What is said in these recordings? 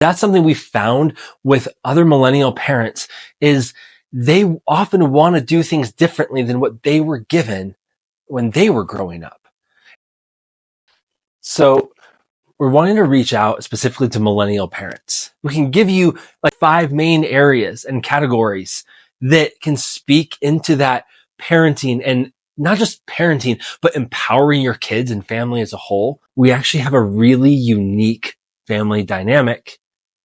That's something we found with other millennial parents is they often want to do things differently than what they were given when they were growing up. So we're wanting to reach out specifically to millennial parents. We can give you like 5 main areas and categories that can speak into that parenting, and not just parenting, but empowering your kids and family as a whole. We actually have a really unique family dynamic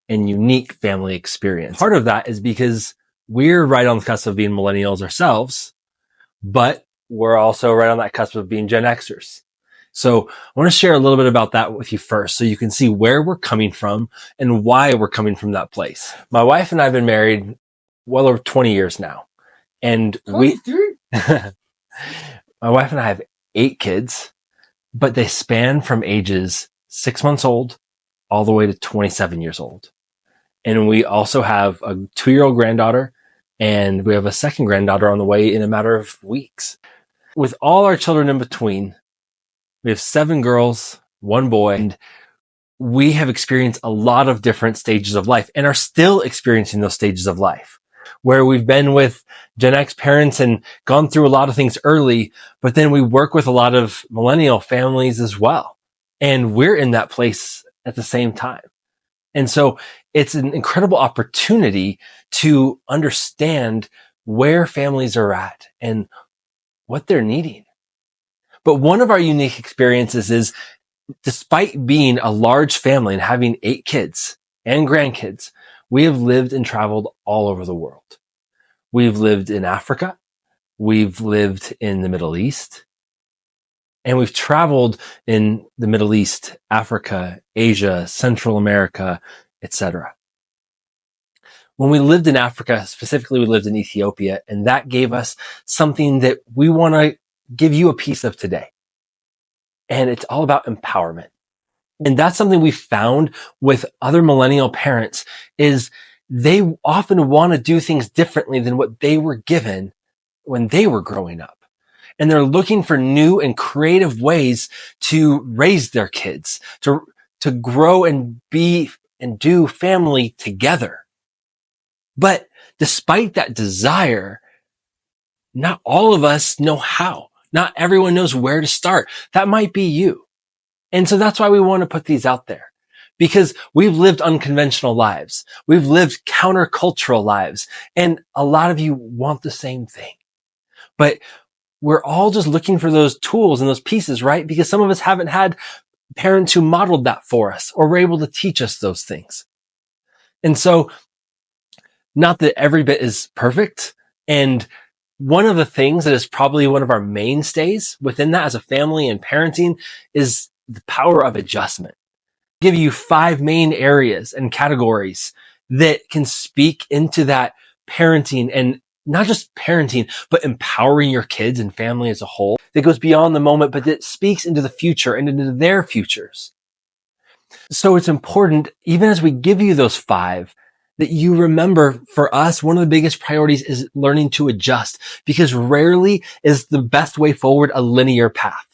and unique family experience. Part of that is because we're right on the cusp of being millennials ourselves, but we're also right on that cusp of being Gen Xers. So I want to share a little bit about that with you first, so you can see where we're coming from and why we're coming from that place. My wife and I have been married well over 20 years now. And my wife and I have 8 kids, but they span from ages 6 months old all the way to 27 years old. And we also have a 2-year-old granddaughter, and we have a second granddaughter on the way in a matter of weeks. With all our children in between, we have 7 girls, 1 boy, and we have experienced a lot of different stages of life and are still experiencing those stages of life, where we've been with Gen X parents and gone through a lot of things early, but then we work with a lot of millennial families as well. And we're in that place at the same time. And so it's an incredible opportunity to understand where families are at and what they're needing. But one of our unique experiences is, despite being a large family and having 8 kids and grandkids, we have lived and traveled all over the world. We've lived in Africa. We've lived in the Middle East. And we've traveled in the Middle East, Africa, Asia, Central America, etc. When we lived in Africa, specifically we lived in Ethiopia, and that gave us something that we want to give you a piece of today. And it's all about empowerment. And that's something we found with other millennial parents is they often want to do things differently than what they were given when they were growing up. And they're looking for new and creative ways to raise their kids, to grow and be and do family together. But despite that desire, not all of us know how. Not everyone knows where to start. That might be you. And so that's why we want to put these out there, because we've lived unconventional lives. We've lived countercultural lives. And a lot of you want the same thing. But we're all just looking for those tools and those pieces, right? Because some of us haven't had parents who modeled that for us or were able to teach us those things. And so, not that every bit is perfect. And one of the things that is probably one of our mainstays within that as a family and parenting is the power of adjustment. I'll give you 5 main areas and categories that can speak into that parenting, and not just parenting, but empowering your kids and family as a whole, that goes beyond the moment, but that speaks into the future and into their futures. So it's important, even as we give you those 5, that you remember, for us, one of the biggest priorities is learning to adjust, because rarely is the best way forward a linear path.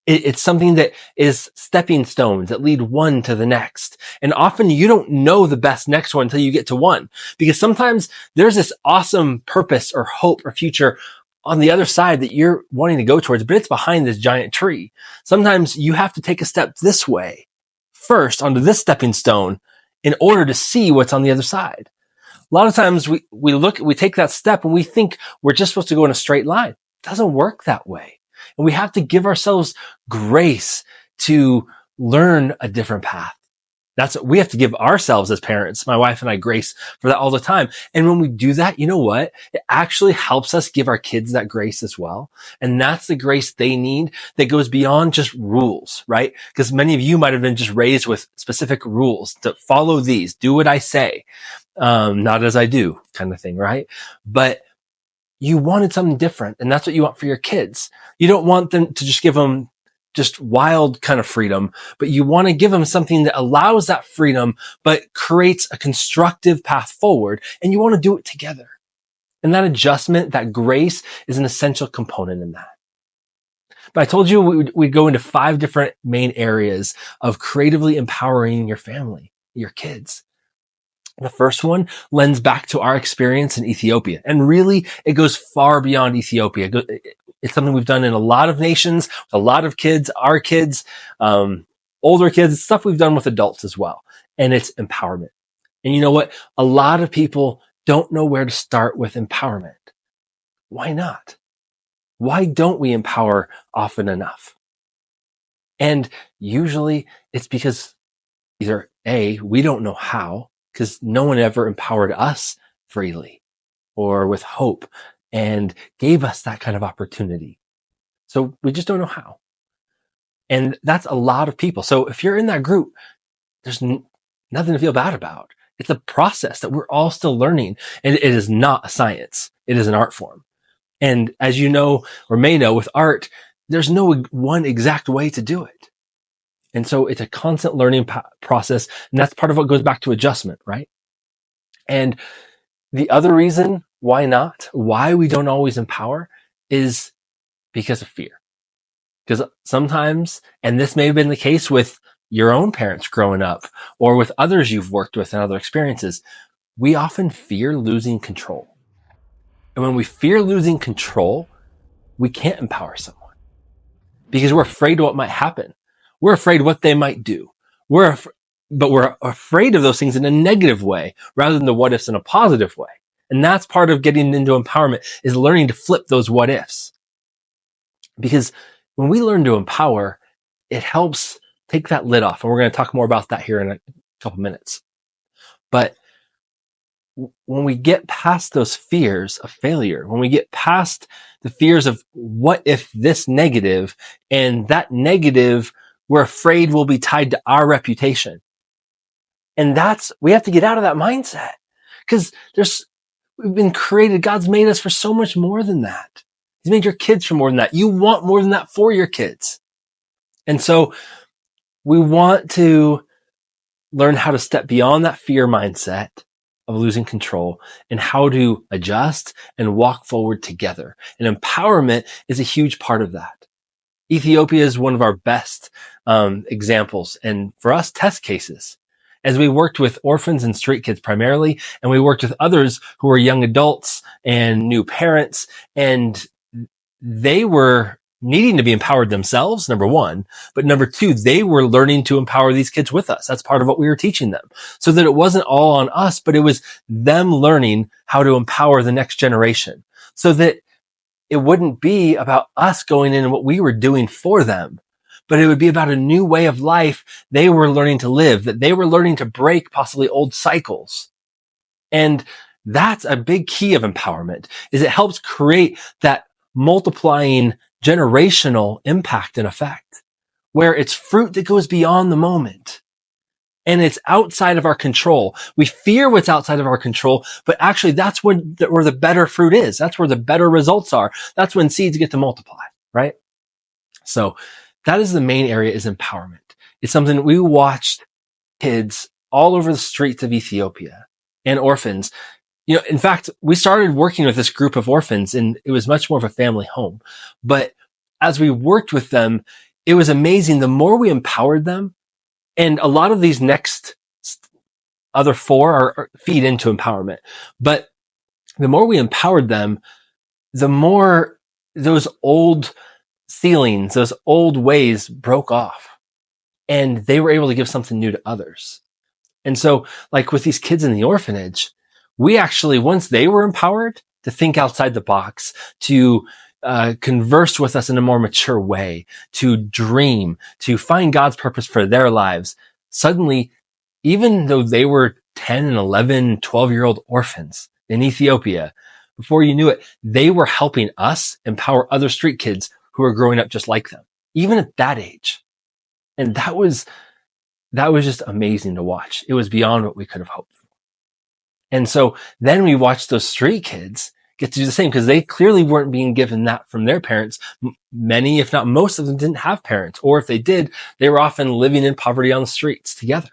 It's something that is stepping stones that lead one to the next. And often you don't know the best next one until you get to one, because sometimes there's this awesome purpose or hope or future on the other side that you're wanting to go towards, but it's behind this giant tree. Sometimes you have to take a step this way first onto this stepping stone in order to see what's on the other side. A lot of times we take that step and we think we're just supposed to go in a straight line. It doesn't work that way. And we have to give ourselves grace to learn a different path. That's what we have to give ourselves as parents. My wife and I grace for that all the time. And when we do that, you know what? It actually helps us give our kids that grace as well. And that's the grace they need that goes beyond just rules, right? Because many of you might have been just raised with specific rules to follow these, do what I say, not as I do kind of thing, right? But you wanted something different, and that's what you want for your kids. You don't want them to just give them just wild kind of freedom, but you want to give them something that allows that freedom, but creates a constructive path forward, and you want to do it together. And that adjustment, that grace, is an essential component in that. But I told you we'd go into 5 different main areas of creatively empowering your family, your kids. The first one lends back to our experience in Ethiopia. And really, it goes far beyond Ethiopia. It's something we've done in a lot of nations, a lot of kids, our kids, older kids, stuff we've done with adults as well. And it's empowerment. And you know what? A lot of people don't know where to start with empowerment. Why not? Why don't we empower often enough? And usually it's because either A, we don't know how, because no one ever empowered us freely or with hope and gave us that kind of opportunity. So we just don't know how. And that's a lot of people. So if you're in that group, there's nothing to feel bad about. It's a process that we're all still learning. And it is not a science. It is an art form. And as you know, or may know, with art, there's no one exact way to do it. And so it's a constant learning process. And that's part of what goes back to adjustment, right? And the other reason why not, why we don't always empower is because of fear. Because sometimes, and this may have been the case with your own parents growing up or with others you've worked with and other experiences, we often fear losing control. And when we fear losing control, we can't empower someone because we're afraid of what might happen. We're afraid what they might do. But we're afraid of those things in a negative way rather than the what ifs in a positive way. And that's part of getting into empowerment is learning to flip those what ifs. Because when we learn to empower, it helps take that lid off. And we're going to talk more about that here in a couple minutes. But when we get past those fears of failure, when we get past the fears of what if this negative, and that negative we're afraid will be tied to our reputation. And we have to get out of that mindset because we've been created. God's made us for so much more than that. He's made your kids for more than that. You want more than that for your kids. And so we want to learn how to step beyond that fear mindset of losing control and how to adjust and walk forward together. And empowerment is a huge part of that. Ethiopia is one of our best examples, and for us, test cases. As we worked with orphans and street kids primarily, and we worked with others who were young adults and new parents, and they were needing to be empowered themselves, number one, but number two, they were learning to empower these kids with us. That's part of what we were teaching them. So that it wasn't all on us, but it was them learning how to empower the next generation. So that it wouldn't be about us going in and what we were doing for them, but it would be about a new way of life they were learning to live, that they were learning to break possibly old cycles. And that's a big key of empowerment, is it helps create that multiplying generational impact and effect, where it's fruit that goes beyond the moment. And it's outside of our control. We fear what's outside of our control, but actually that's where the better fruit is. That's where the better results are. That's when seeds get to multiply, right? So that is the main area, is empowerment. It's something that we watched kids all over the streets of Ethiopia and orphans. You know, in fact, we started working with this group of orphans and it was much more of a family home. But as we worked with them, it was amazing. The more we empowered them, and a lot of these next other four feed into empowerment. But the more we empowered them, the more those old ceilings, those old ways broke off. And they were able to give something new to others. And so, like with these kids in the orphanage, we actually, once they were empowered to think outside the box, to converse with us in a more mature way, to dream, to find God's purpose for their lives. Suddenly, even though they were 10 and 11, 12-year-old orphans in Ethiopia, before you knew it, they were helping us empower other street kids who were growing up just like them, even at that age. And that was just amazing to watch. It was beyond what we could have hoped for. And so then we watched those street kids get to do the same because they clearly weren't being given that from their parents. Many, if not most of them, didn't have parents, or if they did, they were often living in poverty on the streets together.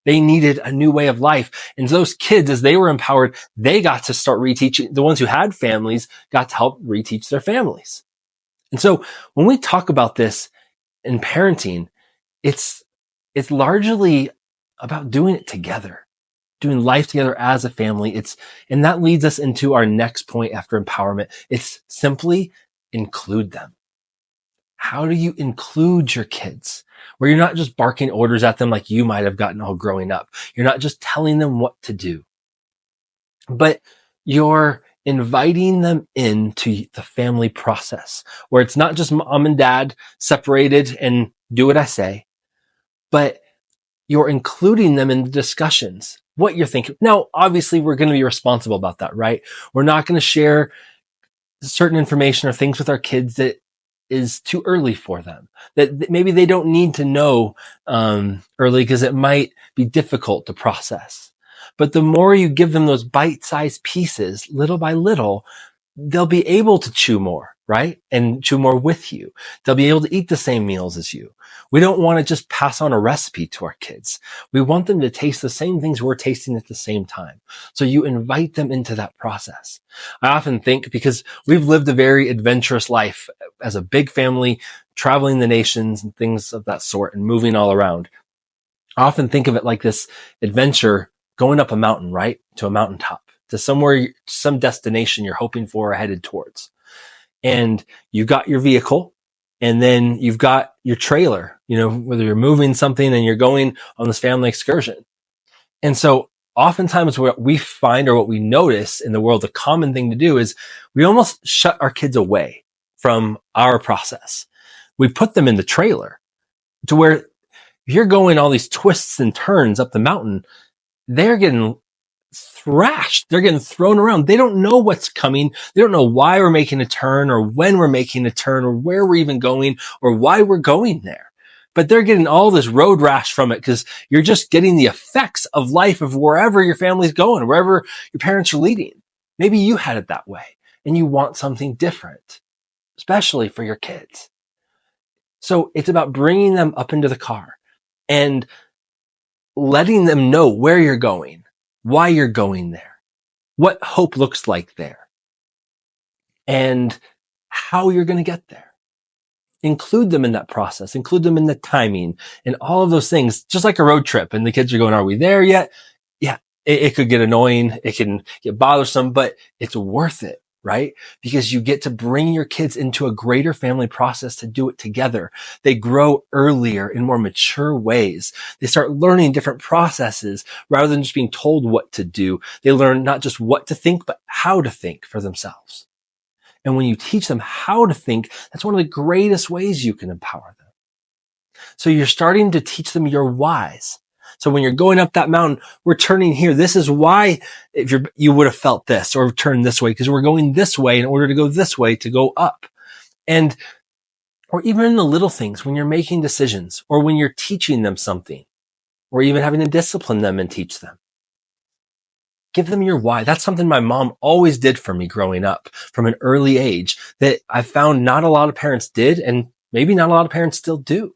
They needed a new way of life. And those kids, as they were empowered, they got to start reteaching. The ones who had families got to help reteach their families. And so when we talk about this in parenting, it's largely about doing it together. doing life together as a family. And that leads us into our next point after empowerment. It's simply include them. How do you include your kids? Where you're not just barking orders at them like you might have gotten all growing up. You're not just telling them what to do, but you're inviting them into the family process where it's not just mom and dad separated and do what I say, but you're including them in the discussions, what you're thinking. Now, obviously, we're going to be responsible about that, right? We're not going to share certain information or things with our kids that is too early for them, that maybe they don't need to know early because it might be difficult to process. But the more you give them those bite-sized pieces, little by little, they'll be able to chew more, right? And chew more with you. They'll be able to eat the same meals as you. We don't want to just pass on a recipe to our kids. We want them to taste the same things we're tasting at the same time. So you invite them into that process. I often think, because we've lived a very adventurous life as a big family, traveling the nations and things of that sort and moving all around. I often think of it like this adventure going up a mountain, right? To a mountaintop, to somewhere, some destination you're hoping for or headed towards. And you've got your vehicle, and then you've got your trailer, whether you're moving something and you're going on this family excursion. And so oftentimes what we find, or what we notice in the world, the common thing to do is we almost shut our kids away from our process. We put them in the trailer to where if you're going all these twists and turns up the mountain, they're getting thrashed. They're getting thrown around. They don't know what's coming. They don't know why we're making a turn, or when we're making a turn, or where we're even going, or why we're going there. But they're getting all this road rash from it because you're just getting the effects of life of wherever your family's going, wherever your parents are leading. Maybe you had it that way and you want something different, especially for your kids. So it's about bringing them up into the car and letting them know where you're going, why you're going there, what hope looks like there, and how you're going to get there. Include them in that process, include them in the timing and all of those things, just like a road trip. And the kids are going, are we there yet? Yeah, it could get annoying. It can get bothersome, but it's worth it, right? Because you get to bring your kids into a greater family process to do it together. They grow earlier in more mature ways. They start learning different processes rather than just being told what to do. They learn not just what to think, but how to think for themselves. And when you teach them how to think, that's one of the greatest ways you can empower them. So you're starting to teach them your whys. So when you're going up that mountain, we're turning here. This is why if you would have felt this or turned this way, because we're going this way in order to go this way to go up. Or even in the little things, when you're making decisions, or when you're teaching them something, or even having to discipline them and teach them. Give them your why. That's something my mom always did for me growing up from an early age that I found not a lot of parents did, and maybe not a lot of parents still do.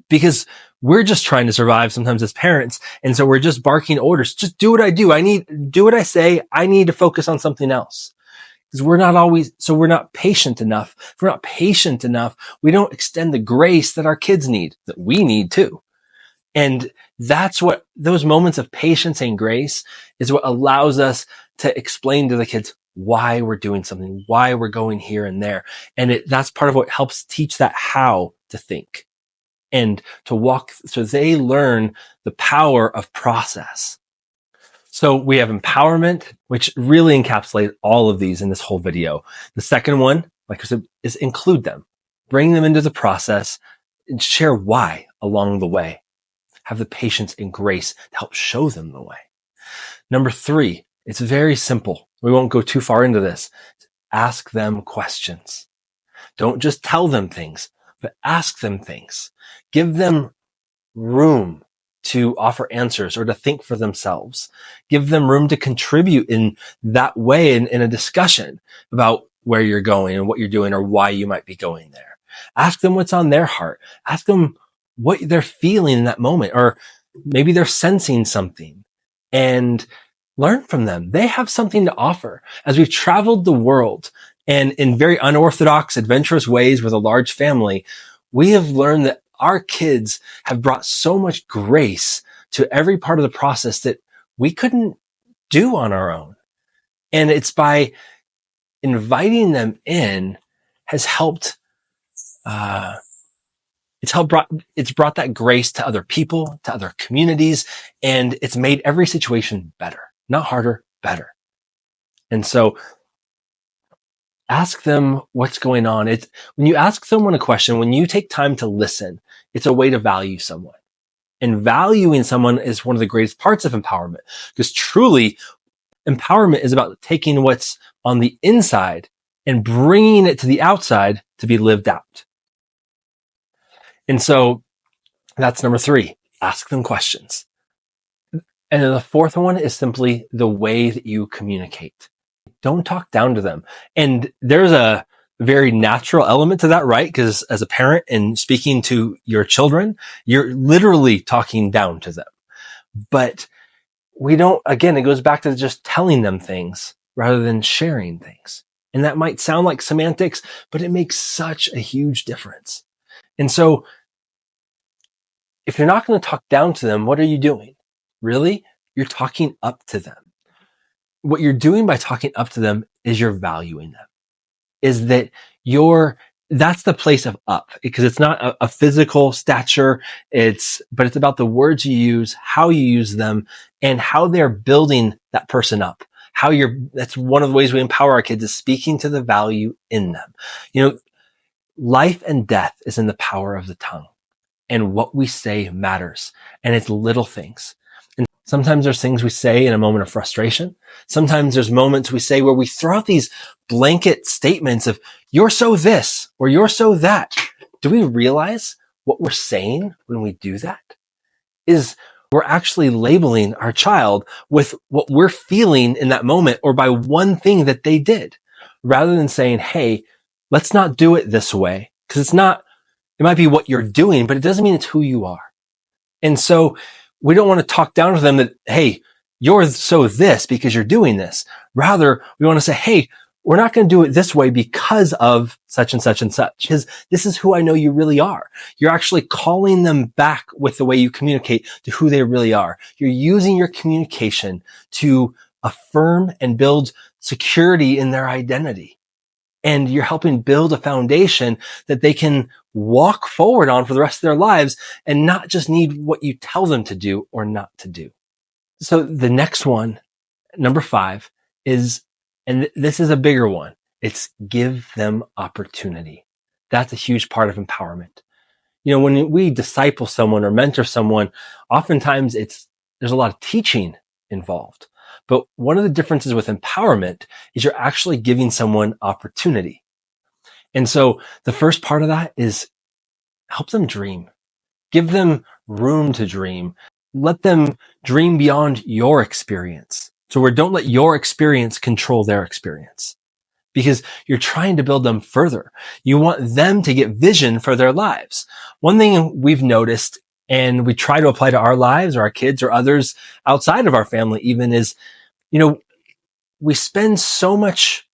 Because we're just trying to survive sometimes as parents. And so we're just barking orders. Just do what I do. Do what I say. I need to focus on something else. Because we're not patient enough. If we're not patient enough, we don't extend the grace that our kids need, that we need too. And that's what those moments of patience and grace is what allows us to explain to the kids why we're doing something, why we're going here and there. And that's part of what helps teach that how to think and to walk. So they learn the power of process. So we have empowerment, which really encapsulates all of these in this whole video. The second one, like I said, is include them, bring them into the process and share why along the way. Have the patience and grace to help show them the way. Number 3, it's very simple. We won't go too far into this. Ask them questions. Don't just tell them things, but ask them things. Give them room to offer answers or to think for themselves. Give them room to contribute in that way in a discussion about where you're going and what you're doing or why you might be going there. Ask them what's on their heart. Ask them what they're feeling in that moment, or maybe they're sensing something, and learn from them. They have something to offer. As we've traveled the world and in very unorthodox, adventurous ways with a large family, we have learned that our kids have brought so much grace to every part of the process that we couldn't do on our own. And it's by inviting them in has helped, it's brought that grace to other people, to other communities, and it's made every situation better, not harder, better. And so ask them what's going on. It's when you ask someone a question, when you take time to listen, it's a way to value someone. And valuing someone is one of the greatest parts of empowerment, because truly empowerment is about taking what's on the inside and bringing it to the outside to be lived out. And so that's number 3, ask them questions. And then the fourth one is simply the way that you communicate. Don't talk down to them. And there's a very natural element to that, right? Because as a parent and speaking to your children, you're literally talking down to them. But we don't, again, it goes back to just telling them things rather than sharing things. And that might sound like semantics, but it makes such a huge difference. And so if you're not going to talk down to them, what are you doing? Really? You're talking up to them. What you're doing by talking up to them is you're valuing them. Is that that's the place of up, because it's not a physical stature. But it's about the words you use, how you use them, and how they're building that person up. That's one of the ways we empower our kids, is speaking to the value in them. Life and death is in the power of the tongue, and what we say matters, and it's little things. And sometimes there's things we say in a moment of frustration. Sometimes there's moments we say where we throw out these blanket statements of, you're so this, or you're so that. Do we realize what we're saying when we do that? Is we're actually labeling our child with what we're feeling in that moment, or by one thing that they did, rather than saying, hey, let's not do it this way. Because it might be what you're doing, but it doesn't mean it's who you are. And so we don't want to talk down to them that, hey, you're so this because you're doing this. Rather, we want to say, hey, we're not going to do it this way because of such and such and such. Because this is who I know you really are. You're actually calling them back with the way you communicate to who they really are. You're using your communication to affirm and build security in their identity. And you're helping build a foundation that they can walk forward on for the rest of their lives, and not just need what you tell them to do or not to do. So the next one, number 5, is, and this is a bigger one, it's give them opportunity. That's a huge part of empowerment. When we disciple someone or mentor someone, oftentimes there's a lot of teaching involved. But one of the differences with empowerment is you're actually giving someone opportunity. And so the first part of that is help them dream. Give them room to dream. Let them dream beyond your experience. So don't let your experience control their experience, because you're trying to build them further. You want them to get vision for their lives. One thing we've noticed, and we try to apply to our lives or our kids or others outside of our family even, is, we spend so much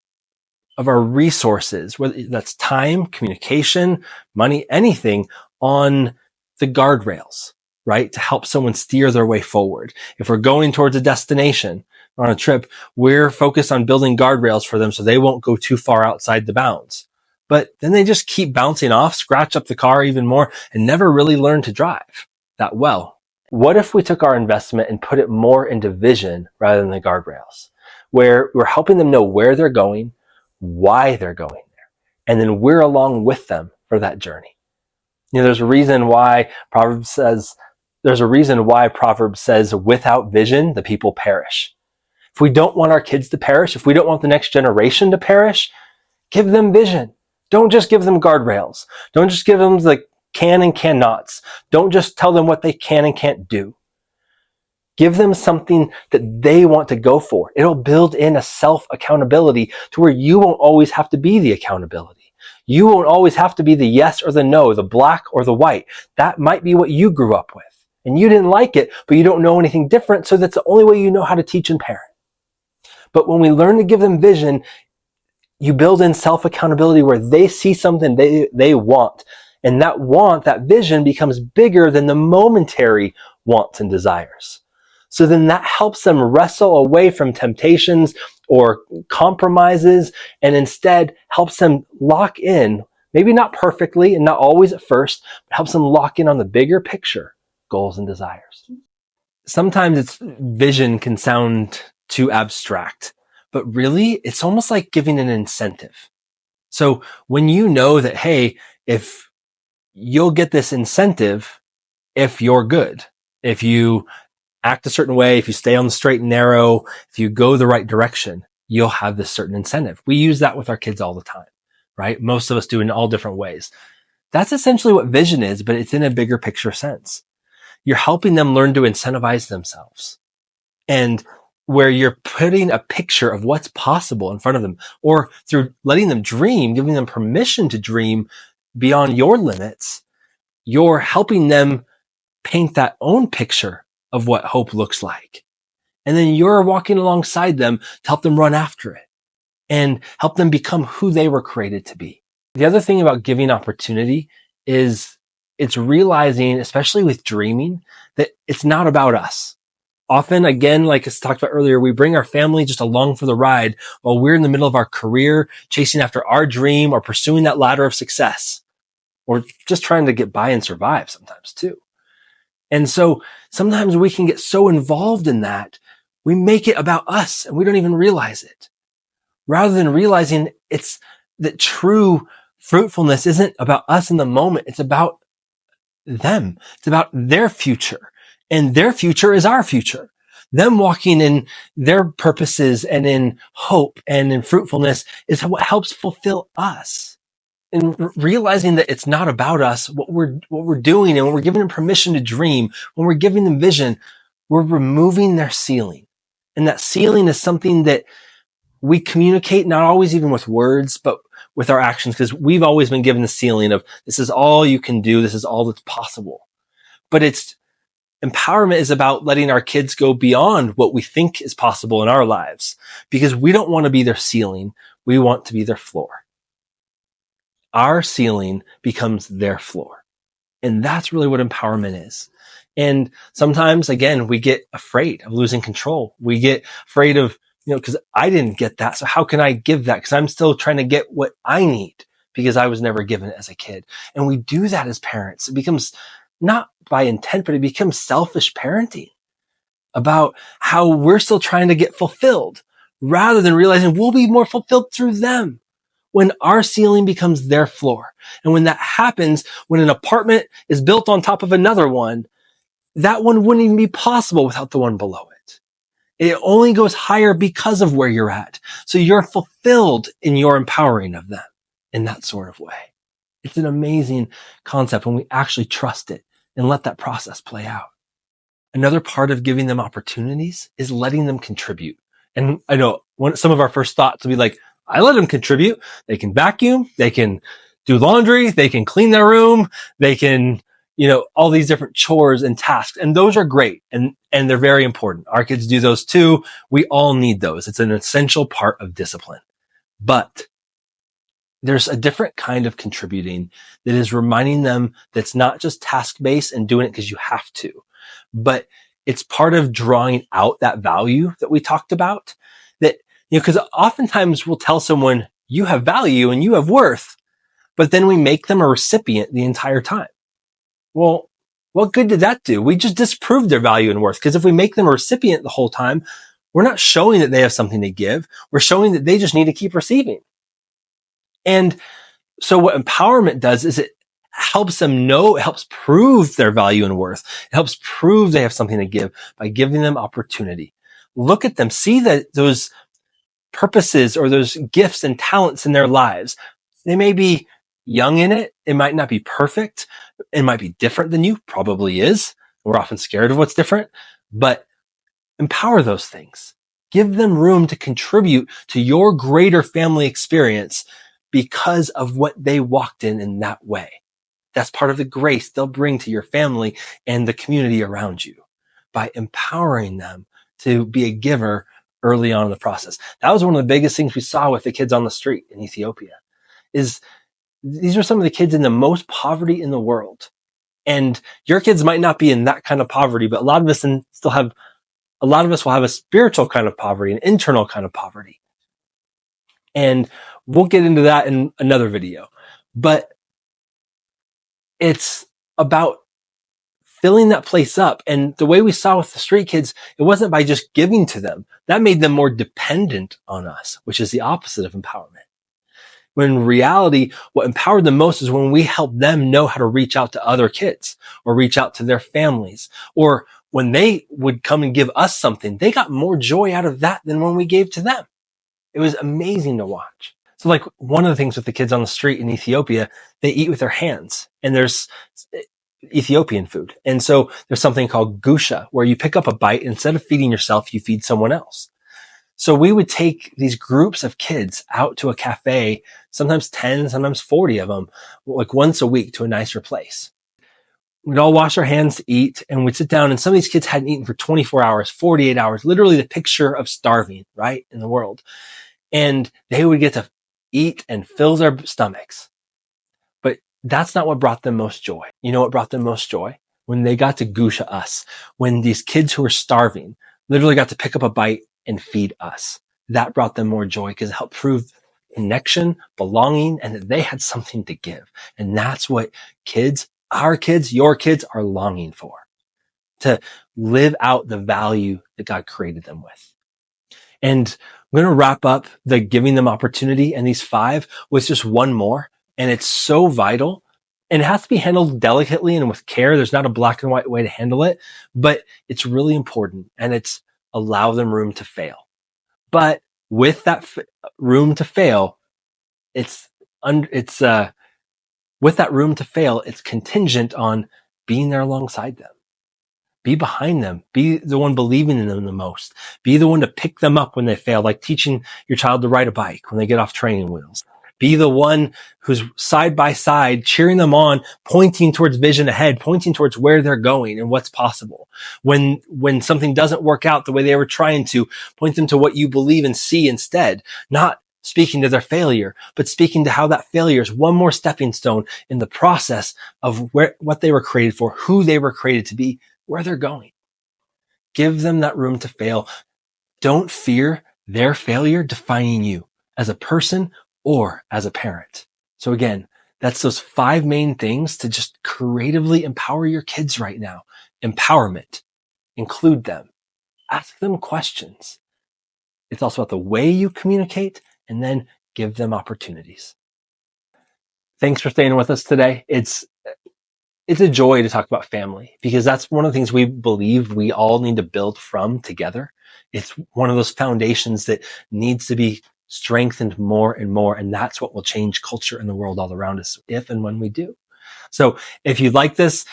of our resources, whether that's time, communication, money, anything, on the guardrails, right? To help someone steer their way forward. If we're going towards a destination or on a trip, we're focused on building guardrails for them so they won't go too far outside the bounds. But then they just keep bouncing off, scratch up the car even more, and never really learn to drive that well. What if we took our investment and put it more into vision rather than the guardrails, where we're helping them know where they're going, why they're going there, and then we're along with them for that journey. There's a reason why Proverbs says, without vision, the people perish. If we don't want our kids to perish, if we don't want the next generation to perish, give them vision. Don't just give them guardrails. Don't just give them the can and cannots. Don't just tell them what they can and can't do. Give them something that they want to go for. It'll build in a self-accountability to where you won't always have to be the accountability. You won't always have to be the yes or the no, the black or the white. That might be what you grew up with. And you didn't like it, but you don't know anything different, so that's the only way you know how to teach and parent. But when we learn to give them vision, you build in self-accountability where they see something they want. And that vision becomes bigger than the momentary wants and desires. So then that helps them wrestle away from temptations or compromises, and instead helps them lock in, maybe not perfectly and not always at first, but helps them lock in on the bigger picture goals and desires. Sometimes vision can sound too abstract, but really it's almost like giving an incentive. So when you know that, hey, if you'll get this incentive, if you're good, if you act a certain way, if you stay on the straight and narrow, if you go the right direction, you'll have this certain incentive. We use that with our kids all the time, right? Most of us do in all different ways. That's essentially what vision is, but it's in a bigger picture sense. You're helping them learn to incentivize themselves, and where you're putting a picture of what's possible in front of them, or through letting them dream, giving them permission to dream beyond your limits, you're helping them paint that own picture of what hope looks like. And then you're walking alongside them to help them run after it and help them become who they were created to be. The other thing about giving opportunity is it's realizing, especially with dreaming, that it's not about us. Often, again, like I talked about earlier, we bring our family just along for the ride while we're in the middle of our career, chasing after our dream or pursuing that ladder of success, or just trying to get by and survive sometimes too. And so sometimes we can get so involved in that, we make it about us and we don't even realize it. Rather than realizing it's that true fruitfulness isn't about us in the moment. It's about them. It's about their future, and their future is our future. Them walking in their purposes and in hope and in fruitfulness is what helps fulfill us. And realizing that it's not about us, what we're doing, and when we're giving them permission to dream, when we're giving them vision, we're removing their ceiling. And that ceiling is something that we communicate, not always even with words, but with our actions, because we've always been given the ceiling of this is all you can do, this is all that's possible. But empowerment is about letting our kids go beyond what we think is possible in our lives, because we don't want to be their ceiling. We want to be their floor. Our ceiling becomes their floor. And that's really what empowerment is. And sometimes, again, we get afraid of losing control. We get afraid of, because I didn't get that. So how can I give that? Because I'm still trying to get what I need because I was never given it as a kid. And we do that as parents. It becomes not by intent, but it becomes selfish parenting about how we're still trying to get fulfilled rather than realizing we'll be more fulfilled through them when our ceiling becomes their floor. And when that happens, when an apartment is built on top of another one, that one wouldn't even be possible without the one below it. It only goes higher because of where you're at. So you're fulfilled in your empowering of them in that sort of way. It's an amazing concept when we actually trust it and let that process play out. Another part of giving them opportunities is letting them contribute. And I know some of our first thoughts will be like, I let them contribute. They can vacuum, they can do laundry, they can clean their room, they can, all these different chores and tasks. And those are great. And they're very important. Our kids do those too. We all need those. It's an essential part of discipline. But there's a different kind of contributing that is reminding them that's not just task-based and doing it because you have to, but it's part of drawing out that value that we talked about. That, because oftentimes we'll tell someone you have value and you have worth, but then we make them a recipient the entire time. Well, what good did that do? We just disproved their value and worth, because if we make them a recipient the whole time, we're not showing that they have something to give. We're showing that they just need to keep receiving. And so what empowerment does is it helps them know, it helps prove their value and worth. It helps prove they have something to give by giving them opportunity. Look at them, see that those purposes or those gifts and talents in their lives. They may be young in it. It might not be perfect. It might be different than you, probably is. We're often scared of what's different, but empower those things. Give them room to contribute to your greater family experience because of what they walked in that way. That's part of the grace they'll bring to your family and the community around you by empowering them to be a giver early on in the process. That was one of the biggest things we saw with the kids on the street in Ethiopia. Is these are some of the kids in the most poverty in the world. And your kids might not be in that kind of poverty, but a lot of us still have a lot of us will have a spiritual kind of poverty, an internal kind of poverty. And we'll get into that in another video. But it's about filling that place up. And the way we saw with the street kids, it wasn't by just giving to them. That made them more dependent on us, which is the opposite of empowerment. When in reality, what empowered them most is when we helped them know how to reach out to other kids or reach out to their families. Or when they would come and give us something, they got more joy out of that than when we gave to them. It was amazing to watch. So like one of the things with the kids on the street in Ethiopia, they eat with their hands, and there's Ethiopian food. And so there's something called gusha, where you pick up a bite, and instead of feeding yourself, you feed someone else. So we would take these groups of kids out to a cafe, sometimes 10, sometimes 40 of them, like once a week to a nicer place. We'd all wash our hands to eat, and we'd sit down, and some of these kids hadn't eaten for 24 hours, 48 hours, literally the picture of starving, right, in the world. And they would get to eat and fill their stomachs. But that's not what brought them most joy. You know what brought them most joy? When they got to gusha us, when these kids who were starving literally got to pick up a bite and feed us. That brought them more joy because it helped prove connection, belonging, and that they had something to give. And that's what kids, our kids, your kids are longing for, to live out the value that God created them with. And I'm going to wrap up the giving them opportunity and these 5 with just one more. And it's so vital, and it has to be handled delicately and with care. There's not a black and white way to handle it, but it's really important, and it's allow them room to fail. But with that room to fail, it's contingent on being there alongside them. Be behind them. Be the one believing in them the most. Be the one to pick them up when they fail, like teaching your child to ride a bike when they get off training wheels. Be the one who's side by side, cheering them on, pointing towards vision ahead, pointing towards where they're going and what's possible. When something doesn't work out the way they were trying to, point them to what you believe and see instead, not speaking to their failure, but speaking to how that failure is one more stepping stone in the process of what they were created for, who they were created to be, where they're going. Give them that room to fail. Don't fear their failure defining you as a person or as a parent. So again, that's those 5 main things to just creatively empower your kids right now. Empowerment. Include them. Ask them questions. It's also about the way you communicate, and then give them opportunities. Thanks for staying with us today. It's a joy to talk about family, because that's one of the things we believe we all need to build from together. It's one of those foundations that needs to be strengthened more and more. And that's what will change culture in the world all around us if and when we do. So if you like this,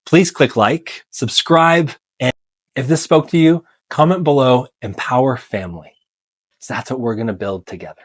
please click like, subscribe. And if this spoke to you, comment below, empower family. So that's what we're going to build together.